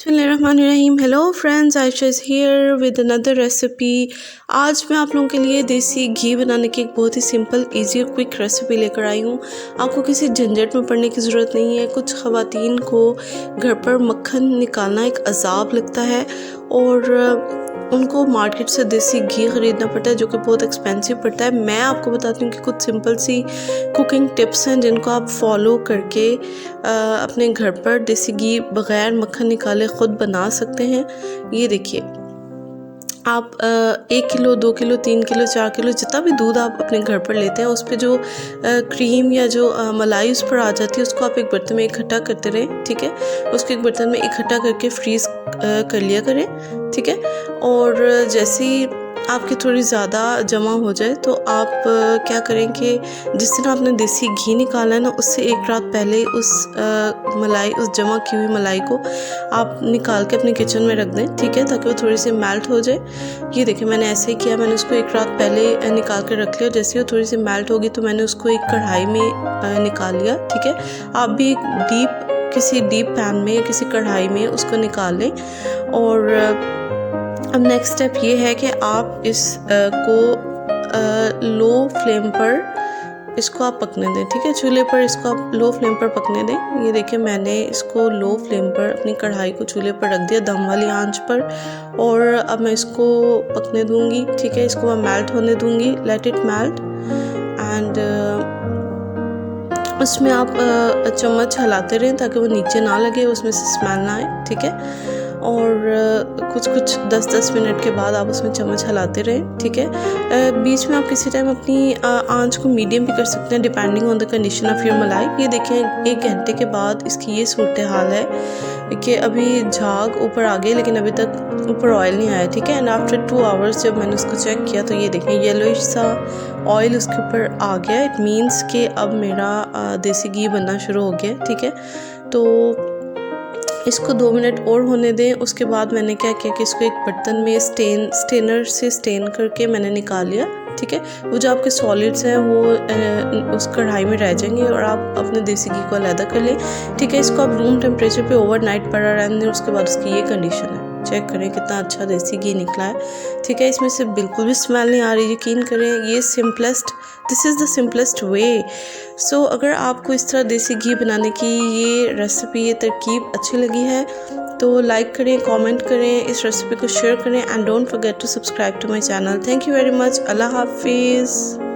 बिस्मिल्लाहिर्रहमानिर्रहीम। Hello friends, Ayesha is here with another recipe. आज मैं आप लोगों के लिए देसी घी बनाने की एक बहुत ही सिंपल, इजी और क्विक रेसिपी लेकर आई हूँ। आपको किसी झंझट में पड़ने की ज़रूरत नहीं है। कुछ ख़वातीन को घर पर मक्खन निकालना एक अजाब लगता है और उनको मार्केट से देसी घी ख़रीदना पड़ता है जो कि बहुत एक्सपेंसिव पड़ता है। मैं आपको बताती हूँ कि कुछ सिंपल सी कुकिंग टिप्स हैं जिनको आप फॉलो करके अपने घर पर देसी घी बग़ैर मक्खन निकाले ख़ुद बना सकते हैं। ये देखिए, आप 1 किलो, 2 किलो, 3 किलो, 4 किलो जितना भी दूध आप अपने घर पर लेते हैं उस पे जो क्रीम या जो मलाई उस पर आ जाती है उसको आप एक बर्तन में इकट्ठा करते रहें, ठीक है। उसको एक बर्तन में इकट्ठा करके फ्रीज़ कर लिया करें, ठीक है। और जैसे ही आपकी थोड़ी ज़्यादा जमा हो जाए तो आप क्या करें कि जिस दिन आपने देसी घी निकाला है ना, उससे एक रात पहले उस मलाई, उस जमा की हुई मलाई को आप निकाल के अपने किचन में रख दें, ठीक है, ताकि वो थोड़ी सी मेल्ट हो जाए। ये देखिए, मैंने ऐसे ही किया। मैंने उसको एक रात पहले निकाल के रख लिया। जैसे ही वो थोड़ी सी मेल्ट होगी तो मैंने उसको एक कढ़ाई में निकाल लिया, ठीक है। आप भी किसी डीप पैन में या किसी कढ़ाई में उसको निकाल लें। और अब नेक्स्ट स्टेप ये है कि आप को लो फ्लेम पर इसको आप पकने दें, ठीक है। चूल्हे पर इसको आप लो फ्लेम पर पकने दें। ये देखिए, मैंने इसको लो फ्लेम पर अपनी कढ़ाई को चूल्हे पर रख दिया दम वाली आंच पर। और अब मैं इसको पकने दूंगी, ठीक है। इसको मैं मेल्ट होने दूंगी, लेट इट मेल्ट। एंड उसमें आप चम्मच हिलाते रहें ताकि वो नीचे ना लगे, उसमें से स्मेल ना आए, ठीक है। और कुछ 10-10 मिनट के बाद आप उसमें चम्मच हिलाते रहें, ठीक है। बीच में आप किसी टाइम अपनी आंच को मीडियम भी कर सकते हैं depending on the condition of your मलाई। ये देखें, 1 घंटे के बाद इसकी ये सूरत हाल है कि अभी झाग ऊपर आ गए लेकिन अभी तक ऊपर ऑयल नहीं आया, ठीक है। एंड आफ्टर 2 आवर्स जब मैंने उसको चेक किया तो ये देखें, येलोइश सा ऑयल उसके ऊपर आ गया। इट मीन्स कि अब मेरा देसी घी बनना शुरू हो गया, ठीक है। तो इसको 2 मिनट और होने दें। उसके बाद मैंने क्या किया कि इसको एक बर्तन में स्टेनर से स्टेन करके मैंने निकाल लिया, ठीक है। वो जो आपके सॉलिड्स हैं वो उस कढ़ाई में रह जाएंगे और आप अपने देसी घी को अलग कर लें, ठीक है। इसको आप रूम टेम्परेचर पे ओवरनाइट पड़ा रहने दें। उसके बाद उसकी ये कंडीशन है, चेक करें कितना अच्छा देसी घी निकला है, ठीक है। इसमें से बिल्कुल भी स्मेल नहीं आ रही, यकीन करें। ये this is the simplest way. So अगर आपको इस तरह देसी घी बनाने की ये रेसिपी, ये तरकीब अच्छी लगी है तो लाइक करें, कमेंट करें, इस रेसिपी को शेयर करें and don't forget to subscribe to my channel. Thank you very much. अल्लाह हाफिज़।